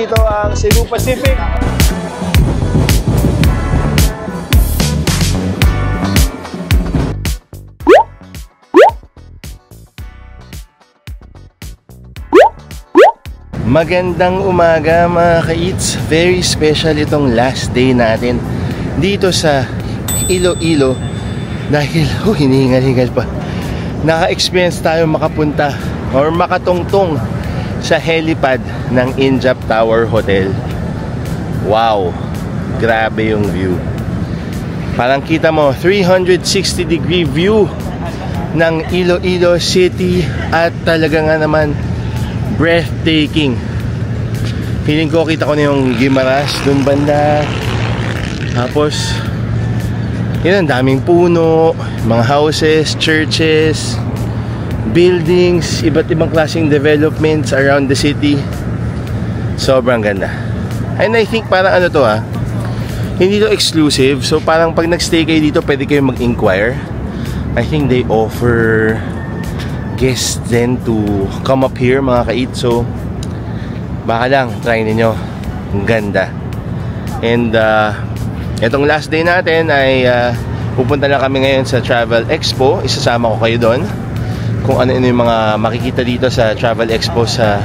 dito ang Cebu Pacific. Magandang umaga mga ka-eats. Very special itong last day natin dito sa Iloilo. Dahil hinihingal-hingal pa. Naka-experience tayo makapunta or makatungtong sa helipad ng Injap Tower Hotel. Wow, grabe yung view. Parang kita mo 360-degree view ng Iloilo City at talaga nga naman breathtaking. Feeling ko kita ko na yung Guimaras dun banda. Tapos yun, ang daming puno, mga houses, churches, buildings, iba't ibang klaseng developments around the city. Sobrang ganda. And I think parang ano to hindi to exclusive. So parang pag nagstay kayo dito, pwede kayo mag-inquire. I think they offer guests then to come up here mga ka-eat. So baka lang, try ninyo. Ang ganda. And itong last day natin ay pupunta na kami ngayon sa Travel Expo. Isasama ko kayo doon kung ano yung mga makikita dito sa Travel Expo sa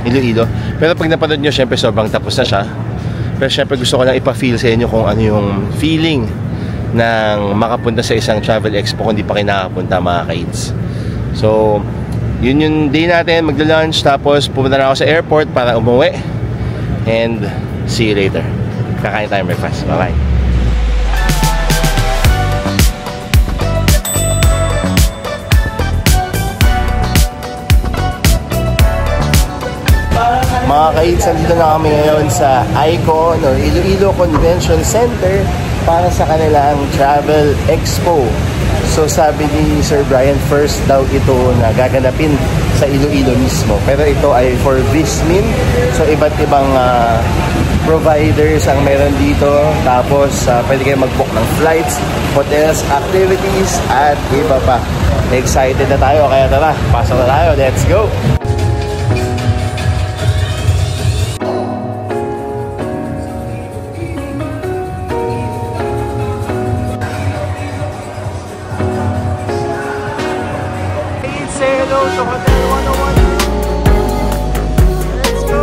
Iloilo. Pero pag napanood nyo, syempre sobrang tapos na siya. Pero syempre gusto ko lang ipa-feel sa inyo kung ano yung feeling ng makapunta sa isang Travel Expo kung di pa kayo nakakapunta mga ka-eats. So yun yung day natin, magla-lunch, tapos pupunta na ako sa airport para umuwi. And see you later. Kakain tayo breakfast. Bye bye. Mga ka-eats, nandito na kami ngayon sa ICON or Iloilo Convention Center para sa kanilang Travel Expo. So sabi ni Sir Brian, first daw ito na gaganapin sa Iloilo mismo. Pero ito ay for Vismin. So iba't ibang providers ang meron dito. Tapos pwede kayo mag-book ng flights, hotels, activities at iba pa. Excited na tayo, kaya tara, pasok na tayo. Let's go! Hello to Hotel 101. Let's go!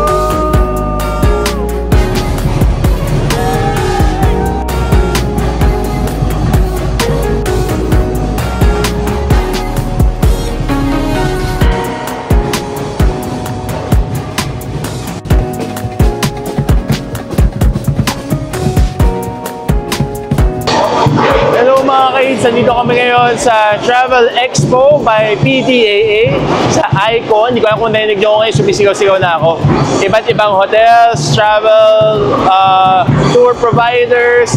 Hello mga ka-eats, nandito kami ngayon sa Travel Expo by PTAA sa ICON. Hindi ko alam kung narinig nyo ngayon, sumisigaw-sigaw na ako. Iba't ibang hotels, travel, tour providers,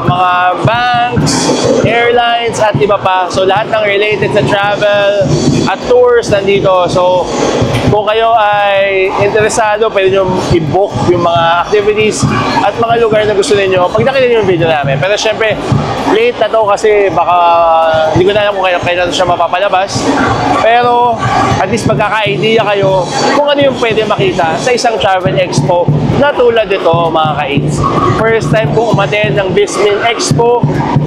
mga banks, airlines at iba pa. So lahat ng related sa travel at tours nandito. So kung kayo ay interesado, pwede nyo i-book yung mga activities at mga lugar na gusto niyo pag nakita nyo yung video namin. Pero syempre, late na to kasi baka hindi ko na alam kung kailan siya mapapalabas. Pero at least magkaka-idea kayo kung ano yung pwede makita sa isang Travel Expo na tulad ito mga ka-eats. First time kong umattend ng Vismin Expo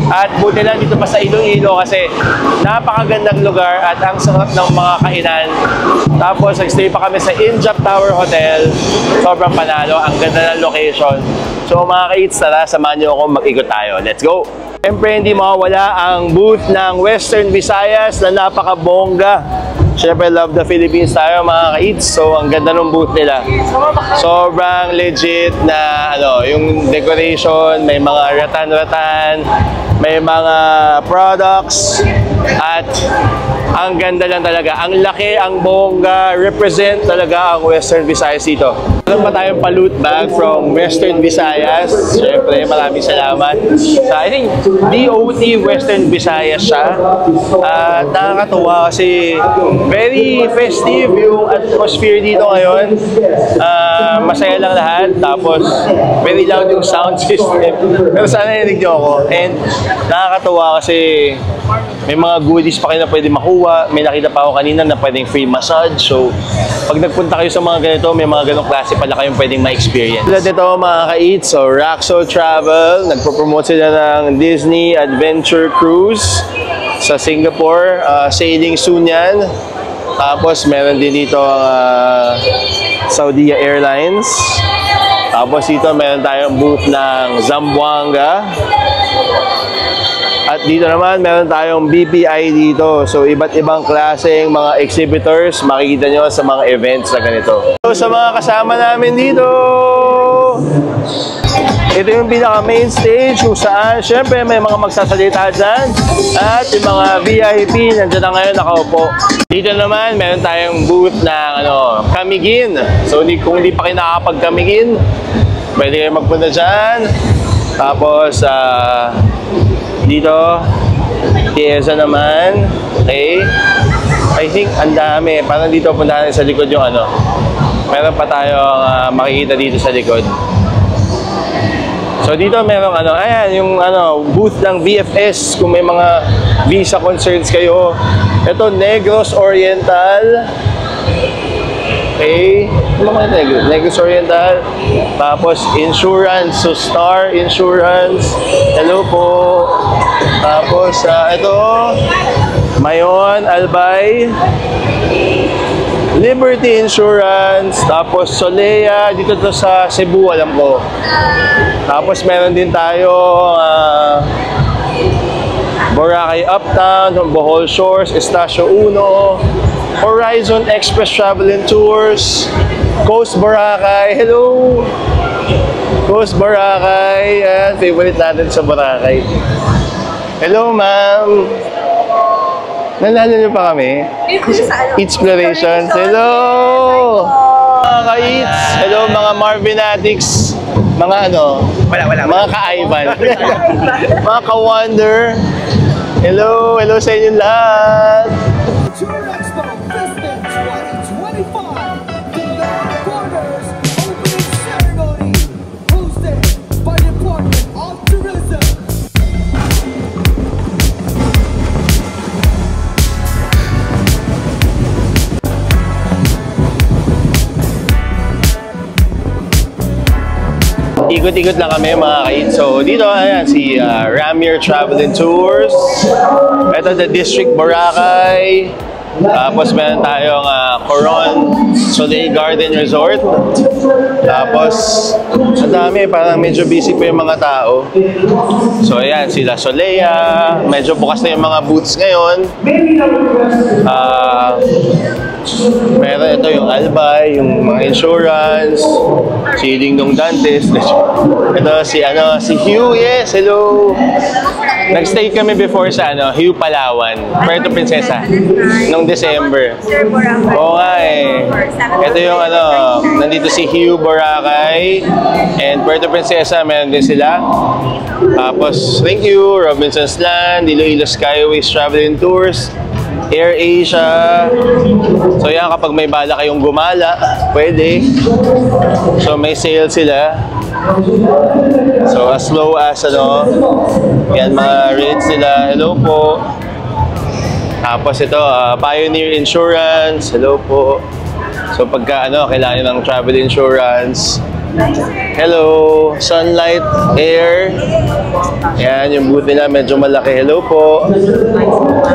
at buti lang dito pa sa Iloilo kasi napakagandang lugar at ang sarap ng mga kainan. Tapos nagstay pa kami sa Injap Tower Hotel. Sobrang panalo, ang ganda ng location. So mga ka-eats, tara, samahan nyo ako, mag-ikot tayo. Let's go! Siyempre hindi mawawala ang booth ng Western Visayas na napakabongga. Siyempre love the Philippines tayo mga ka-eats. So ang ganda ng booth nila. Sobrang legit na yung decoration, may mga ratan-ratan, may mga products at ang ganda lang talaga. Ang laki, ang bongga, represent talaga ang Western Visayas dito. Meron pa tayong pa-loot bag from Western Visayas. Siyempre, maraming salamat. So, I think DOT Western Visayas siya. At nakakatuwa kasi very festive yung atmosphere dito ngayon. Masaya lang lahat. Tapos, very loud yung sound system. Pero sana narinig nyo ako. And nakakatuwa kasi may mga goodies pa kayo na pwede makuha. May nakita pa ako kanina na pwedeng free massage. So, pag nagpunta kayo sa mga ganito, may mga ganong klase pala kayong pwedeng ma-experience. Tulad nito mga ka-eats, so Raxo Travel, nagpo-promote sila ng Disney Adventure Cruise sa Singapore. Sailing soon yan. Tapos meron din dito ang Saudi Airlines. Tapos dito meron tayong booth ng Zamboanga. At dito naman, meron tayong BPI dito. So, iba't ibang klaseng mga exhibitors, makikita nyo sa mga events na ganito. So, sa mga kasama namin dito, ito yung pinaka-main stage kung saan, syempre, may mga magsasalita dyan. At yung mga VIP, nandyan na ngayon nakaupo. Dito naman, meron tayong booth ng Kamigin. So, kung hindi pa kayo nakakapag-Kamigin, pwede kayo magpunta dyan. Tapos, dito, Tiesa naman. Okay. I think ang dami. Parang dito puntahan sa likod yung meron pa tayong makikita dito sa likod. So dito merong ayan, yung booth ng VFS kung may mga visa concerns kayo. Ito, Negros Oriental. Okay. Mga Negros Oriental. Tapos, insurance. So, Star Insurance. Hello po. Tapos, ito. Mayon, Albay. Liberty Insurance. Tapos, Solea. Dito to sa Cebu, alam ko. Tapos, meron din tayo Boracay Uptown, Bohol Shores, Estacio 1. Horizon Express Travel and Tours, Coast Boracay, hello! Coast Boracay, yan, favorite natin sa Boracay. Hello, ma'am! Nalala niyo pa kami? Explorations, hello! Mga ka-eats, hello mga Marvinatics, mga mga ka-Ivan, mga ka-Wonder, hello sa inyong lahat! Ikot-ikot lang kami mga ka-eats. So dito, ayan, si Ramir Travel and Tours. Ito, the District Boracay. Tapos meron tayong Coron Soleil Garden Resort. Tapos, ang dami, parang medyo busy pa yung mga tao. So ayan, sila Solea. Medyo bukas na yung mga booths ngayon. Meron ito yung Albay, yung mga insurance, si Dingdong Dantes. Ito si Hugh, yes, hello. Nagstay kami before sa Hugh Palawan, Puerto Princesa, noong December. Oo nga eh. Ito yung nandito si Hugh Boracay and Puerto Princesa, meron din sila. Tapos, thank you, Robinson's Land, Iloilo Skyways Travel and Tours, Air Asia. So yan, kapag may bala kayong gumala, pwede. So may sale sila. So as low as yan mga rates nila. Hello po. Tapos ito, Pioneer Insurance. Hello po. So pagka kailangan ng travel insurance. Hello, Sunlight Air. Yan, yung booth nila medyo malaki. Hello po.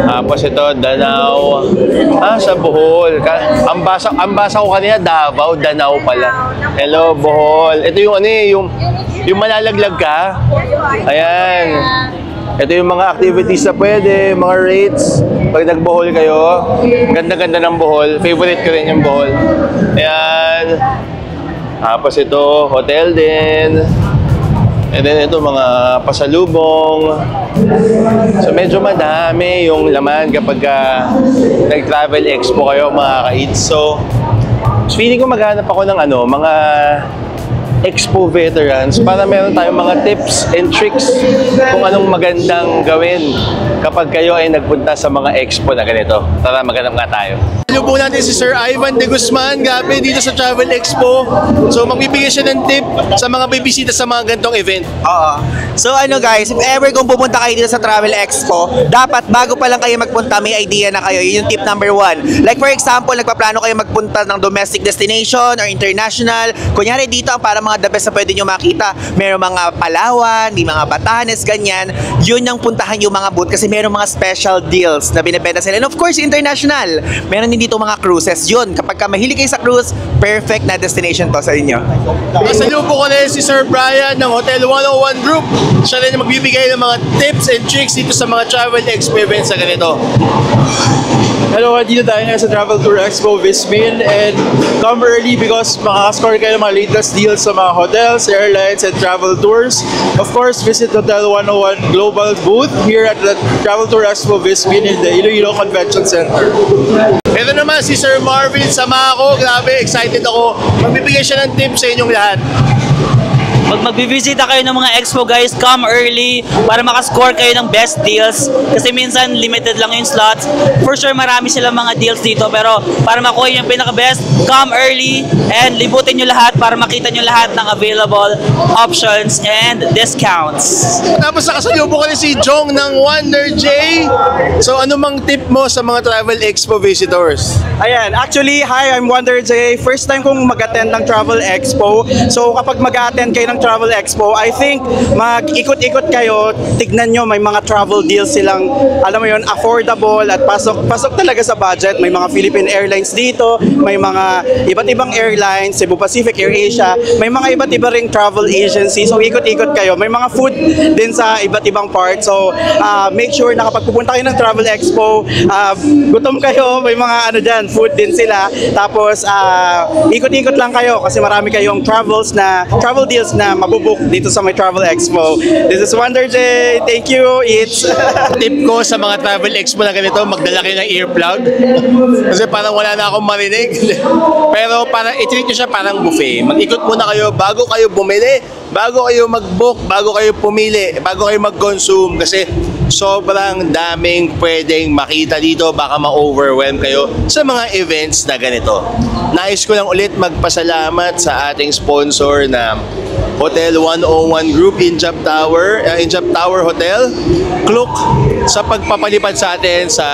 Tapos ito, Danau. Sa Bohol. Ang basa ko kanina, Davao, Danau pala. Hello, Bohol. Ito yung yung malalaglag ka. Ayan. Ito yung mga activities na pwede, mga rates. Pag nag-Bohol kayo, ganda-ganda ng Bohol. Favorite ko rin yung Bohol. Ayan. Tapos ito, hotel din. And then ito, mga pasalubong. So medyo madami yung laman kapag nag-travel expo kayo mga ka-eats. So feeling ko maghanap ako ng mga expo veterans para meron tayong mga tips and tricks kung anong magandang gawin kapag kayo ay nagpunta sa mga expo na ganito. Tara, maghanap nga tayo. Lubong natin si Sir Ivan De Guzman, grabe, dito sa Travel Expo. So magbibigay siya ng tip sa mga bibisita sa mga ganitong event. Oo. So ano guys, if ever kung pupunta kayo dito sa Travel Expo, dapat bago pa lang kayo magpunta, may idea na kayo. Yun yung tip number 1. Like for example, nagpaplano kayo magpunta ng domestic destination or international. Kunyari dito ang para mga the best na pwede nyo makita. Meron mga Palawan, di mga Batanes, ganyan. Yun yung puntahan yung mga booth kasi meron mga special deals na binibenta sila. And of course, international. Meron din dito mga cruises. Yun, kapag ka mahilig kayo sa cruise, perfect na destination to sa inyo. Kasalubo ko na si Sir Brian ng Hotel 101 Group. Siya rin magbibigay ng mga tips and tricks dito sa mga Travel Expo events sa ganito. Hello, dito tayo ngayon sa Travel Tour Expo Vismin, and come early because makakascore kayo ng mga latest deals sa mga hotels, airlines, and travel tours. Of course, visit Hotel 101 Global booth here at the Travel Tour Expo Vismin in the Iloilo Convention Center. Ito naman si Sir Marvin Samaco. Grabe, excited ako. Magbibigay siya ng tips sa inyong lahat. Pag magbibisita kayo ng mga expo guys, come early para makascore kayo ng best deals. Kasi minsan limited lang yung slots. For sure marami silang mga deals dito, pero para makuha yung pinaka-best, come early and libutin nyo lahat para makita nyo lahat ng available options and discounts. Tapos nakasalubo ko rin si Jong ng Wonder J. So ano mang tip mo sa mga Travel Expo visitors? Ayan, actually, hi, I'm Wonder J. First time kong mag-attend ng Travel Expo. So kapag mag-attend kayo ng Travel Expo, I think mag-ikot-ikot kayo, tignan nyo, may mga travel deals silang, alam mo yun, affordable at pasok talaga sa budget. May mga Philippine Airlines dito, may mga iba't ibang airlines, Cebu Pacific, AirAsia, may mga iba't iba ring travel agency. So ikot-ikot kayo. May mga food din sa iba't ibang part. So make sure na kapag pupunta kayo ng Travel Expo, gutom kayo, may mga ano dyan, food din sila. Tapos ikot-ikot lang kayo kasi marami kayong travel deals na mabubuk dito sa may Travel Expo. This is Wonder J. Thank you. It's Tip ko sa mga Travel Expo na ganito, magdala kayo ng earplug. Kasi parang wala na akong marinig. Pero parang i-treat nyo siya parang buffet. Mag-ikot muna kayo bago kayo bumili, bago kayo mag-book, bago kayo pumili, bago kayo mag-consume. Kasi sobrang daming pwedeng makita dito. Baka ma-overwhelm kayo sa mga events na ganito. Nais ko lang ulit magpasalamat sa ating sponsor na Hotel 101 Group in Jap Tower Hotel, Klook, sa pagpapalipad sa atin sa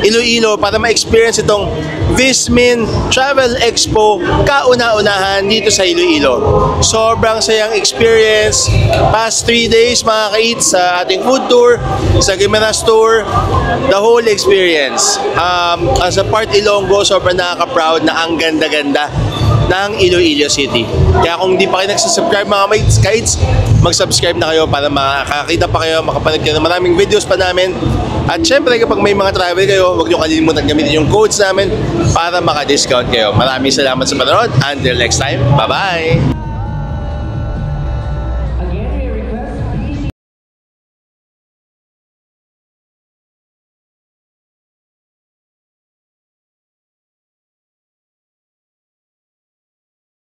Iloilo para ma-experience itong Vismin Travel Expo kauna-unahan dito sa Iloilo. Sobrang sayang experience. Past 3 days mga ka-eats sa ating food tour, sa Gimeras tour, the whole experience. As a part Ilonggo, sobrang nakaka-proud na ang ganda-ganda ng Iloilo City. Kaya kung hindi pa kayo nagsasubscribe mga mates, kites, mag-subscribe na kayo para makakita pa kayo, makapanood kayo ng maraming videos pa namin. At syempre kapag may mga travel kayo, huwag nyo kalimutan gamitin yung codes namin para maka-discount kayo. Maraming salamat sa panonood. Until next time, bye-bye!